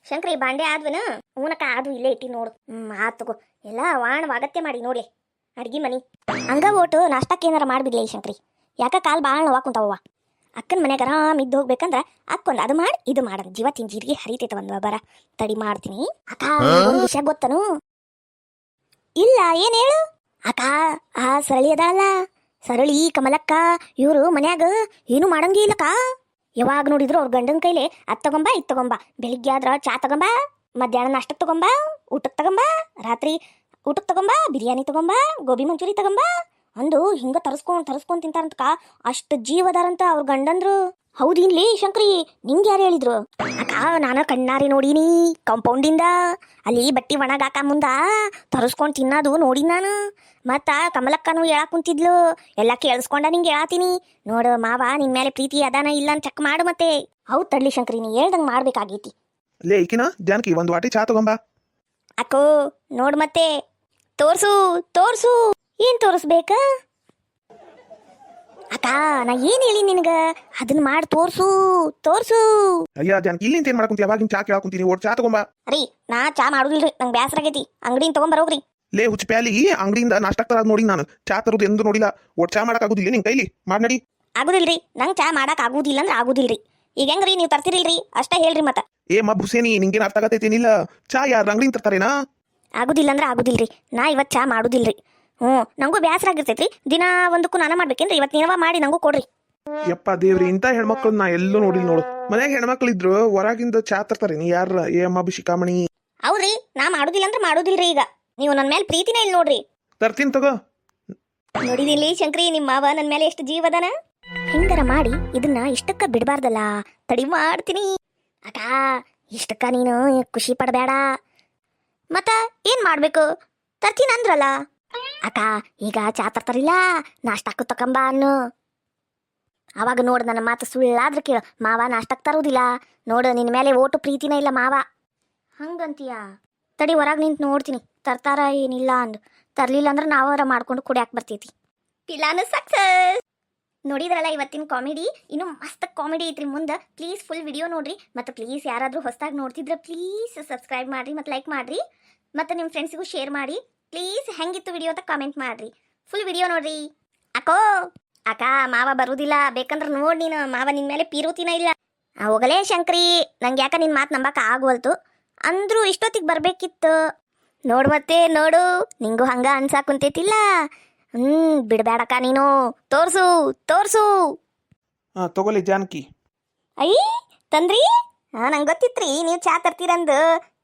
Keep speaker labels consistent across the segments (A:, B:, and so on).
A: ಶಂಕ್ರಿ ಬಾಂಡೆ ಆದ್ವನ ಹೂನಕ ಅದು ಇಲ್ಲೇ ಇಟ್ಟಿ ನೋಡು. ಆತ್ ತಗೋ. ಎಲ್ಲ ವಾಣ ಅಗತ್ಯ ಮಾಡಿ ನೋಡ್ಲಿ ಅಡ್ಗಿ ಮನಿ ಹಂಗ ಓಟು ನಾಷ್ಟಕ್ಕೆ ಏನಾರ ಮಾಡ್ಬಿಡ್ಲಿ ಶಂಕ್ರಿ. ಯಾಕ ಕಾಲ್ ಭಾಳ ನೋವಾ ಕುಂತಾವ. ಅಕ್ಕನ ಮನ್ಯಾಗ ಆರಾಮ್ ಇದ್ದು ಹೋಗ್ಬೇಕಂದ್ರ ಅಕ್ಕೊಂದು ಅದು ಮಾಡಿ ಇದು ಮಾಡ ಜೀವ ತಿನ್ ಜೀರಿಗೆ ಹರಿತೈತ ಒಂದು ಬರ ತಡಿ ಮಾಡ್ತೀನಿ. ಅಕ್ಕ ಒಂದು ವಿಷಯ ಗೊತ್ತನು? ಇಲ್ಲ ಏನ್ ಹೇಳು ಅಕ್ಕ. ಆ ಸರಳಿ ಅದಲ್ಲ ಸರಳಿ ಕಮಲಕ್ಕ ಇವರು ಮನ್ಯಾಗ ಏನು ಮಾಡಂಗೇ ಇಲ್ಲಕ್ಕ. ಯಾವಾಗ ನೋಡಿದ್ರು ಅವ್ರ ಗಂಡನ ಕೈಲಿ ಅದ್ ತಗೊಂಬ ಇದ್ ತಗೊಂಬ. ಬೆಳಿಗ್ಗೆ ಆದ್ರ ಚಾ ತಗೊಂಬ, ಮಧ್ಯಾಹ್ನ ನಾಷ್ಟಕ್ಕೆ ತಗೊಂಬ, ಊಟಕ್ಕೆ ತಗೊಂಬ, ರಾತ್ರಿ ಊಟಕ್ಕೆ ತಗೊಂಬ, ಬಿರಿಯಾನಿ ತಗೊಂಬ, ಗೋಬಿ ಮಂಚೂರಿ ತಗೊಂಬ ಅಂದು ಹಿಂಗ ತರಸ್ಕೊಂಡ್ ತಿಂತಾರಂತಕ. ಅಷ್ಟು ಜೀವದಾರಂತ ಅವ್ರ ಗಂಡಂದ್ರು. ಹೌದಿನ್ಲಿ ಶಂಕ್ರಿ, ನಿಂಗೆ ಯಾರು ಹೇಳಿದ್ರು? ಅಕ್ಕ ನಾನು ಕಣ್ಣಾರಿ ನೋಡೀನಿ ಕಾಂಪೌಂಡಿಂದ. ಅಲ್ಲಿ ಬಟ್ಟಿ ಒಣಗಾಕ ಮುಂದ ತರಸ್ಕೊಂಡ್ ತಿನ್ನೋದು ನೋಡಿ ನಾನು. ಮತ್ತ ಕಮಲಕ್ಕನು ಹೇಳಕ್ ಕುಂತಿದ್ಲು, ಎಲ್ಲ ಕೇಳಿಸ್ಕೊಂಡ ನಿಂಗೆ ಹೇಳಾತೀನಿ. ನೋಡು ಮಾವ ನಿನ್ ಮೇಲೆ ಪ್ರೀತಿ ಅದಾನ ಇಲ್ಲ ಅಂತ ಚೆಕ್ ಮಾಡು ಮತ್ತೆ. ಹೌದ್ ತಡ್ಲಿ ಶಂಕ್ರಿ, ನೀ ಹೇಳ್ದಂಗ್ ಮಾಡ್ಬೇಕಾಗೈತಿ.
B: ಲೇ ಈಕಿನ ಜಾನಕಿ ಒಂದು ವಾಟಿ ಚಾ ತಗೊಂಬ.
A: ಅಕ್ಕೋ ನೋಡ್ ಮತ್ತೆ ತೋರ್ಸು ತೋರ್ಸು. ಏನ್ ತೋರಿಸ್ಬೇಕ ಅಕ್ಕ? ನಾ ಏನ್ ಹೇಳಿ ನಿನ್ಗ? ಅದನ್ನ ಮಾಡಿ ತೋರ್ಸು ತೋರ್ಸು.
B: ಅಯ್ಯ ಜಾನಕಿ ಇಲ್ಲಿ ಏನ್ ಮಾಡಕ್ ಕುಂತಿ? ಯಾವಾಗಿನ ಚಾ ಕೇಳಕ್ ಕುಂತೀನಿ, ಒಟ್ಟು ಚಾ ತಗೊಂಬ.
A: ರೀ ನಾ ಚಾ ಮಾಡುದಿಲ್ರಿ, ನಂಗೆ ಬ್ಯಾಸರ ಆಗೈತಿ. ಅಂಗಡಿನ ತಗೊಂಬರೋಗ್ರಿ.
B: ಲೇ ಹುಚ್ಚ ಪ್ಯಾಲಿ, ಅಂಗಡಿಯಿಂದ ನಾಷ್ಟಕ್ ತರದ್ ನೋಡಿ ನಾನು. ಚಾ ತರೋದು ಎಂದು ನೋಡಿಲ್ಲ. ಒಟ್ಟು ಚಾ ಮಾಡಕ್ ಆಗುದಿಲ್ಲ ನಿನ್ ಕೈಲಿ, ಮಾಡ್ ನಡಿ.
A: ಆಗುದಿಲ್ರಿ, ನಂಗೆ ಚಾ ಮಾಡಕ್ ಆಗುದಿಲ್ಲ ಅಂದ್ರೆ ಆಗುದಿಲ್ರಿ. ಈಗ ಹೆಂಗ್ರಿ ನೀವು ತರ್ತಿರಿಲ್ರಿ ಅಷ್ಟ ಹೇಳ್ರಿ ಮತ್ತ.
B: ಏ ಮಬ್ಬುಸೇನಿ, ನಿಂಗೇನ್ ಅರ್ಥ ಆಗತೈತೇನಿಲ್ಲ? ಚಾ ಯಾರು ಅಂಗಡಿಯಿಂದ ತರ್ತಾರೇನಾ?
A: ಆಗುದಿಲ್ಲ ಅಂದ್ರೆ ಆಗುದಿಲ್ರಿ, ನಾ ಇವತ್ತು ಚಾ ಮಾಡುದಿಲ್ರಿ. ನಂಗೂ ಬ್ಯಾಸರ ಆಗಿರ್ತೈತ್ರಿ. ದಿನ ಒಂದಕ್ಕೂ ನಾನ ಮಾಡ್ಬೇಕೇನ್ರಿ? ಇವತ್ತು ನೀವ ಮಾಡಿ ನಂಗೂ ಕೊಡ್ರಿ.
B: ಯಪ್ಪ ದೇವ್ರಿ, ಇಂಥ ಹೆಣ್ಮಕ್ಳು ನಾ ಎಲ್ಲೂ ನೋಡಿಲ್ ನೋಡು. ಮನ್ಯಾಗ ಹೆಣ್ಮಕ್ಳು ಇದ್ರು ಹೊರಗಿಂದ ಚಾ ತರ್ತಾರೇನಿ ಯಾರ? ಏ ಮಬ್ಬು ಶಿಖಾಮಣಿ.
A: ಹೌದ್ರಿ, ನಾ ಮಾಡುದಿಲ್ಲ ಅಂದ್ರೆ ಮಾಡುದಿಲ್ರಿ. ಈಗ ನೀವು ನನ್ನ ಮೇಲೆ ಪ್ರೀತಿನೇ ಇಲ್ಲ ನೋಡ್ರಿ.
B: ತರ್ತೀನಿ ತಗೋ.
A: ನೋಡಿದಿಲ್ಲಿ ಶಂಕ್ರಿ, ನಿಮ್ಮ ಮಾವ ನನ್ನ ಮೇಲೆ ಎಷ್ಟು ಜೀವದನ. ಹಿಂಗಾರ ಮಾಡಿ ಇದನ್ನ ಇಷ್ಟಕ್ಕ ಬಿಡಬಾರ್ದಲ್ಲ. ತಡಿ ಮಾಡ್ತೀನಿ. ಅಕ್ಕ ಇಷ್ಟಕ್ಕ ನೀನು ಖುಷಿ ಪಡಬೇಡ. ಮತ್ತ ಏನ್ ಮಾಡ್ಬೇಕು? ತರ್ತೀನಿ ಅಂದ್ರಲ್ಲ ಅಕ್ಕ. ಈಗ ಚಾ ತರ್ತಾರಿಲ್ಲ, ನಾಷ್ಟಕ್ಕೂ ತಕೊಂಬ ಅನ್ನು. ಅವಾಗ ನೋಡು ನನ್ನ ಮಾತು ಸುಳ್ಳಾದ್ರೆ ಕೇಳು, ಮಾವ ನಾಷ್ಟಕ್ಕೆ ತರುವುದಿಲ್ಲ. ನೋಡು ನಿನ್ನ ಮೇಲೆ ಓಟು ಪ್ರೀತಿನ ಇಲ್ಲ ಮಾವ. ಹಂಗಂತೀಯ? ತಡಿ ಹೊರಗೆ ನಿಂತು ನೋಡ್ತೀನಿ ತರ್ತಾರ ಏನಿಲ್ಲ ಅಂದು. ತರ್ಲಿಲ್ಲ ಅಂದ್ರೆ ನಾವರ ಮಾಡ್ಕೊಂಡು ಕುಡಿಯಾಕ ಬರ್ತೈತಿ. ಪಿಲಾನು ಸಕ್ಸಸ್. ನೋಡಿದ್ರಲ್ಲ ಇವತ್ತಿನ ಕಾಮಿಡಿ. ಇನ್ನು ಮಸ್ತ್ ಕಾಮಿಡಿ ಐತ್ರಿ ಮುಂದೆ. ಪ್ಲೀಸ್ ಫುಲ್ ವಿಡಿಯೋ ನೋಡ್ರಿ. ಮತ್ತು ಪ್ಲೀಸ್ ಯಾರಾದರೂ ಹೊಸದಾಗಿ ನೋಡ್ತಿದ್ರೆ ಪ್ಲೀಸ್ ಸಬ್ಸ್ಕ್ರೈಬ್ ಮಾಡಿರಿ ಮತ್ತು ಲೈಕ್ ಮಾಡಿರಿ. ಮತ್ತು ನಿಮ್ಮ ಫ್ರೆಂಡ್ಸಿಗೂ ಶೇರ್ ಮಾಡಿ. ಪ್ಲೀಸ್ ಹೆಂಗಿತ್ತು ವಿಡಿಯೋ ಅಂತ ಕಾಮೆಂಟ್ ಮಾಡಿರಿ. ಫುಲ್ ವಿಡಿಯೋ ನೋಡ್ರಿ. ಅಕ್ಕೋ ಅಕ್ಕ ಮಾವ ಬರುವುದಿಲ್ಲ, ಬೇಕಂದ್ರೆ ನೋಡಿ ನೀನು. ಮಾವ ನಿನ್ನ ಮೇಲೆ ಪೀರುತಿನ ಇಲ್ಲ. ಹೋಗಲೇ ಶಂಕ್ರಿ, ನಂಗೆ ಯಾಕೆ ನಿನ್ನ ಮಾತು ನಂಬಕ್ಕೆ ಆಗೋಲ್ತು. ಅಂದ್ರೂ ಇಷ್ಟೊತ್ತಿಗೆ ಬರಬೇಕಿತ್ತು. ನೋಡು ಮತ್ತೆ ನೋಡು, ನಿಂಗೂ ಹಂಗ ಅನ್ಸಾಕ್ ಕುಂತೈತಿಲ್ಲ. ಬಿಡಬೇಡಕ್ಕ ನೀನು. ತೋರ್ಸು ತೋರ್ಸು.
B: ತಗೊಳ್ಳಿ ಜಾನಕಿ.
A: ಐ ತಂದ್ರಿ? ನಂಗೆ ಗೊತ್ತಿತ್ರಿ ನೀವು ಚಾ ತರ್ತೀರಂದು.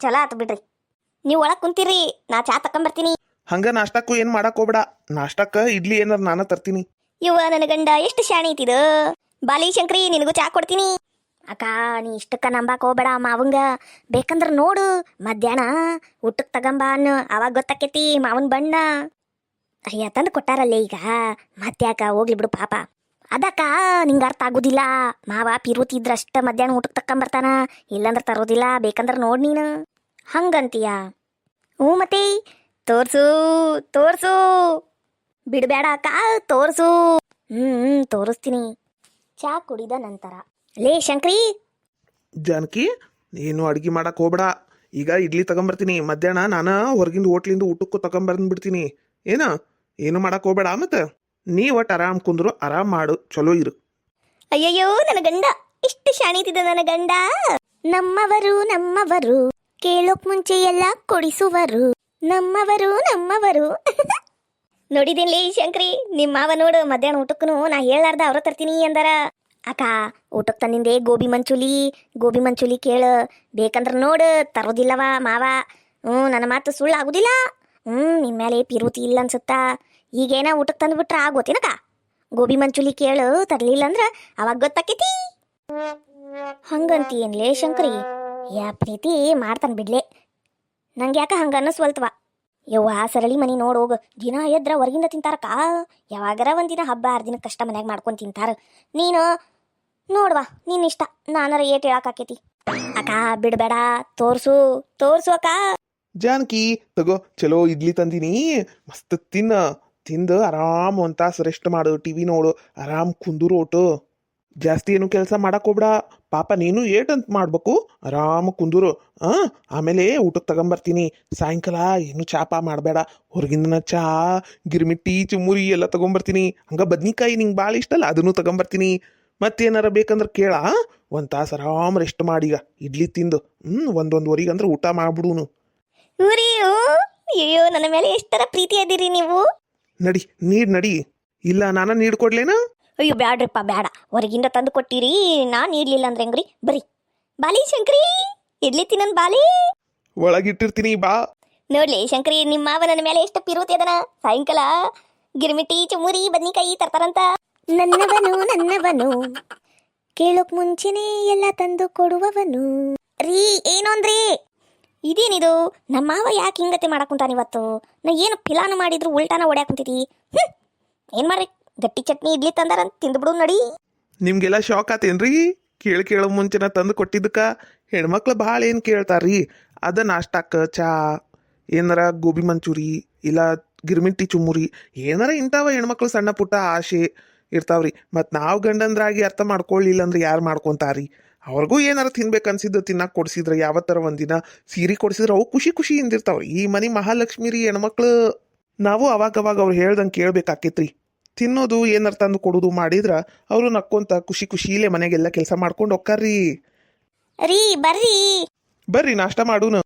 A: ಚಲೋ ಆತು ಬಿಡ್ರಿ. ನೀವು ಒಳಗೆ ಕುಂತೀರಿ, ನಾ ಚಾ ತಕೊಂಬರ್ತೀನಿ.
B: ಹಂಗ ನಾಷ್ಟಕ್ಕೂ ಏನ್ ಮಾಡಕ್ ಹೋಗ್ಬೇಡ. ನಾಷ್ಟಕ್ಕ ಇಡ್ಲಿ ಏನಾರ ನಾನ ತರ್ತೀನಿ.
A: ಇವ ನನ್ನ ಗಂಡ ಎಷ್ಟು ಶಾಣೆ ಐತಿದು. ಬಾಲಿ ಶಂಕ್ರಿ, ನಿನಗೂ ಚಾ ಕೊಡ್ತೀನಿ. ಅಕ್ಕ ನೀ ಇಷ್ಟಕ್ಕ ನಂಬಾಕ್ ಹೋಗ್ಬೇಡ ಮಾವಂಗ. ಬೇಕಂದ್ರೆ ನೋಡು ಮಧ್ಯಾಹ್ನ ಊಟಕ್ಕೆ ತಗೊಂಬ ಅನ್ನು. ಅವಾಗ ಗೊತ್ತಾಕೈತಿ ಮಾವನ್ ಬಣ್ಣ. ಅಯ್ಯ ತಂದು ಕೊಟ್ಟಾರಲ್ಲೇ ಈಗ, ಮತ್ತ್ಯಾಕ ಹೋಗ್ಲಿ ಬಿಡು ಪಾಪ. ಅದಕ್ಕ ನಿಂಗೆ ಅರ್ಥ ಆಗುದಿಲ್ಲ. ಮಾವ ಪಿರುತಿ ಇದ್ರಷ್ಟ ಮಧ್ಯಾಹ್ನ ಊಟಕ್ಕೆ ತಕೊಂಬರ್ತಾನ, ಇಲ್ಲಂದ್ರೆ ತರೋದಿಲ್ಲ. ಬೇಕಂದ್ರೆ ನೋಡ್ ನೀನು. ಹಂಗಂತೀಯ? ಮತ್ತೆ ತೋರ್ಸು ತೋರ್ಸು. ಬಿಡಬೇಡ ಅಕ್ಕ, ತೋರ್ಸು. ತೋರಿಸ್ತೀನಿ. ಚಾ ಕುಡಿದ ನಂತರ ಲೇ ಶಂಕ್ರಿ.
B: ಜಾನಕಿ ಏನು ಅಡ್ಗೆ ಮಾಡಕ್ ಹೋಗ್ಬೇಡ. ಈಗ ಇಡ್ಲಿ ತಗೊಂಬರ್ತೀನಿ. ಮಧ್ಯಾಹ್ನ ನಾನು ಹೊರಗಿಂದ ಹೋಟ್ಲಿಂದ ಊಟಕ್ಕೂ ತಗೊಂಬರ್ದ್ಬಿಡ್ತೀನಿ. ಏನು ಮಾಡಕ್ ಹೋಗ್ಬೇಡ. ಮತ್ತೆ ನೀ ಒಟ್ಟು ಆರಾಮ್ ಕುಂದ್ರು, ಆರಾಮ್ ಮಾಡು, ಚಲೋ ಇರು.
A: ಅಯ್ಯಯ್ಯೋ ನನ್ನ ಗಂಡ ಇಷ್ಟು ಶಾಣೀತಿದ್ದ ನನ್ನ ಗಂಡ. ನಮ್ಮವರು ನಮ್ಮವರು ಕೇಳೋಕ್ ಮುಂಚೆ ಎಲ್ಲ ಕೊಡಿಸುವರು. ನಮ್ಮವರು ನಮ್ಮವರು. ನೋಡಿದೇನ್ಲಿ ಶಂಕ್ರಿ, ನಿಮ್ಮವ ನೋಡು ಮಧ್ಯಾಹ್ನ ಊಟಕ್ಕೂ ನಾ ಹೇಳಾರ್ದ ಅವ್ರ ತರ್ತೀನಿ ಅಂದಾರ. ಅಕ್ಕ ಊಟಕ್ಕೆ ತಂದಿಂದೆ ಗೋಬಿ ಮಂಚೂಲಿ ಕೇಳು. ಬೇಕಂದ್ರೆ ನೋಡು ತರೋದಿಲ್ಲವ ಮಾವ. ನನ್ನ ಮಾತು ಸುಳ್ಳು ಆಗುದಿಲ್ಲ. ನಿನ್ನ ಮೇಲೆ ಪಿರುತಿ ಇಲ್ಲ ಅನ್ಸುತ್ತಾ. ಈಗೇನ ಊಟಕ್ಕೆ ತಂದುಬಿಟ್ರೆ ಆಗೋತೇನಕ್ಕ. ಗೋಬಿ ಮಂಚೂಲಿ ಕೇಳು, ತರ್ಲಿಲ್ಲ ಅಂದ್ರೆ ಅವಾಗ ಗೊತ್ತಾಕೈತಿ. ಹಂಗಂತೀಯನ್ಲೇ ಶಂಕರಿ? ಯಾ ಪ್ರೀತಿ ಮಾಡ್ತಾನೆ ಬಿಡ್ಲೆ. ನಂಗೆ ಯಾಕೆ ಹಂಗ ಅನ್ನಿಸ್ವಲ್ತವ. ಯವ್ವ ಸರಳಿ ಮನಿ ನೋಡೋಗು. ದಿನ ಎದ್ರ ಹೊರಗಿಂದ ತಿಂತಾರಕ್ಕ. ಯಾವಾಗಾರ ಒಂದಿನ ಹಬ್ಬ 6 ದಿನ ಕಷ್ಟ ಮನ್ಯಾಗ ಮಾಡ್ಕೊಂಡು ತಿಂತಾರ. ನೀನು ನೋಡ್ವಾ ನಿನ್ನ ಇಷ್ಟ. ನಾನಾರ ಏಟ್ ಹೇಳಾಕೈತಿ. ಅಕ್ಕ ಬಿಡಬೇಡ, ತೋರ್ಸು ತೋರ್ಸು ಅಕ್ಕ.
B: ಜಾನಕಿ ತಗೋ, ಚಲೋ ಇಡ್ಲಿ ತಂದಿನಿ, ಮಸ್ತ್ ತಿಂದು ಆರಾಮ್ 1 ತಾಸು ರೆಸ್ಟ್ ಮಾಡು, ಟಿವಿ ನೋಡು, ಆರಾಮ್ ಕುಂದೂರು ಒಟ್ಟು. ಜಾಸ್ತಿ ಏನು ಕೆಲಸ ಮಾಡಕ್ ಹೋಗ್ಬೇಡ. ಪಾಪ ನೀನು ಏಟಂತ ಮಾಡ್ಬೇಕು, ಆರಾಮ ಕುಂದೂರು. ಆಮೇಲೆ ಊಟಕ್ಕೆ ತಗೊಂಬರ್ತೀನಿ. ಸಾಯಂಕಾಲ ಏನು ಚಾಪ ಮಾಡಬೇಡ. ಹೊರಗಿಂದನ ಚಾ, ಗಿರ್ಮಿಟ್ಟಿ, ಚುಮ್ಮುರಿ ಎಲ್ಲ ತಗೊಂಬರ್ತೀನಿ. ಹಂಗ ಬದ್ನಿಕಾಯಿ ನಿಂಗೆ ಭಾಳ ಇಷ್ಟ ಅಲ್ಲ, ಅದನ್ನು ತಗೊಂಬರ್ತೀನಿ. ಮತ್ತೇನಾರ ಬೇಕಂದ್ರೆ ಕೇಳ. ಒಂದು ತಾಸು ಆರಾಮ್ ರೆಸ್ಟ್ ಮಾಡೀಗ, ಇಡ್ಲಿ ತಿಂದು. ಒಂದೊಂದುವರೆಗೆ ಅಂದ್ರೆ ಊಟ ಮಾಡ್ಬಿಡುನು.
A: ಊರಿ ಅಯ್ಯೋ ನನ್ನ ಮೇಲೆ ಎಷ್ಟರ ಪ್ರೀತಿ ಅದೀರಿ ನೀವು.
B: ನಡಿ, ನೀಡ್ ನಡಿ. ಇಲ್ಲ ನಾನ ನೀಡ್ ಕೊಡ್ಲೇನಾ?
A: ಅಯ್ಯೋ ಬ್ಯಾಡ್ರಿಪ್ಪ ಬ್ಯಾಡ, ಹೊರಗಿಂದ ತಂದು ಕೊಟ್ಟಿರಿ, ನಾನು ನೀಡ್ಲಿಲ್ಲ ಅಂದ್ರೆ ಹೆಂಗ್ರಿ? ಬರ್ರಿ ಬಾಲಿ ಶಂಕ್ರಿ, ಇಡ್ಲಿ ತಿನ್ನನ್ ಬಾಲಿ.
B: ಒಳಗಿಟ್ಟಿರ್ತೀನಿ, ಬಾ.
A: ನೋಡ್ಲಿ ಶಂಕ್ರಿ, ನಿಮ್ಮ ಮಾವ ನನ್ನ ಮೇಲೆ ಎಷ್ಟು ಪಿರುತಿ ಅದನ. ಸಾಯಂಕಾಲ ಗಿರ್ಮಿಟ್ಟಿ, ಚುಮ್ಮುರಿ, ಬದ್ನಿಕಾಯಿ ತರ್ತಾರಂತ. ನನ್ನವನು ಕೇಳೋಕ್ ಮುಂಚೆನೆ ಎಲ್ಲ ತಂದು ಕೊಡುವವನು. ರೀ ಏನು ಅಂದ್ರಿ? ಇದೇನಿದು, ನಮ್ಮ ಮಾವ ಯಾಕೆ ಹಿಂಗತೆ ಮಾಡಕ್ ಕುಂತಾನಿವತ್ತು? ನಾ ಏನು ಪಿಲಾನು ಮಾಡಿದ್ರು ಉಲ್ಟಾನ ಹೊಡ್ಯಾಕ್ ಕುಂತಿದಿ. ಏನ್ ಮಾಡ್ರಿ, ಗಟ್ಟಿ ಚಟ್ನಿ ಇಡ್ಲಿ ತಂದಾರಂತ ತಿಂದ್ಬಿಡು ನಡಿ.
B: ನಿಮ್ಗೆಲ್ಲ ಶಾಕ್ ಆತೇನ್ರಿ? ಕೇಳೋ ಮುಂಚೆನ ತಂದು ಕೊಟ್ಟಿದ್ದಕ್ಕ. ಹೆಣ್ಮಕ್ಳು ಭಾಳ ಏನು ಕೇಳ್ತಾರ್ರಿ. ಅದ ನಾಷ್ಟಾಕ ಚಾ, ಏನಾರ ಗೋಬಿ ಮಂಚೂರಿ, ಇಲ್ಲ ಗಿರ್ಮಿಟ್ಟಿ ಚುಮ್ಮುರಿ, ಏನಾರ ಇಂಥವ ಹೆಣ್ಮಕ್ಳು ಸಣ್ಣ ಪುಟ್ಟ ಆಸೆ ಇರ್ತಾವ್ರಿ. ಮತ್ತು ನಾವು ಗಂಡಂದ್ರಾಗಿ ಅರ್ಥ ಮಾಡ್ಕೊಳ್ಳಿಲ್ಲ ಅಂದ್ರೆ ಯಾರು ಮಾಡ್ಕೊತಾರಿ? ಅವ್ರಿಗೂ ಏನಾರ ತಿನ್ಬೇಕು ಅನ್ಸಿದ್ದು ತಿನ್ನಕ್ಕೆ ಕೊಡ್ಸಿದ್ರೆ, ಯಾವತ್ತರ ಒಂದಿನ ಸೀರೆ ಕೊಡ್ಸಿದ್ರೆ ಅವು ಖುಷಿ ಇಂದಿರ್ತಾವ್ರಿ. ಈ ಮನೆ ಮಹಾಲಕ್ಷ್ಮಿ ರೀ ಹೆಣ್ಮಕ್ಳು. ನಾವು ಅವಾಗ ಅವ್ರು ಹೇಳ್ದಂಗೆ ಕೇಳ್ಬೇಕಾಕೇತ್ರಿ. ತಿನ್ನೋದು ಏನಾರ ತಂದು ಕೊಡೋದು ಮಾಡಿದ್ರ ಅವರು ನಕ್ಕೊಂತ ಖುಷಿಲೇ ಮನೆಗೆಲ್ಲ ಕೆಲಸ ಮಾಡ್ಕೊಂಡು ಹೋಗ್ತಾರ್ರಿ.
A: ರೀ ಬರ್ರಿ.
B: ಬರ್ರಿ ನಾಷ್ಟ ಮಾಡೋಣ.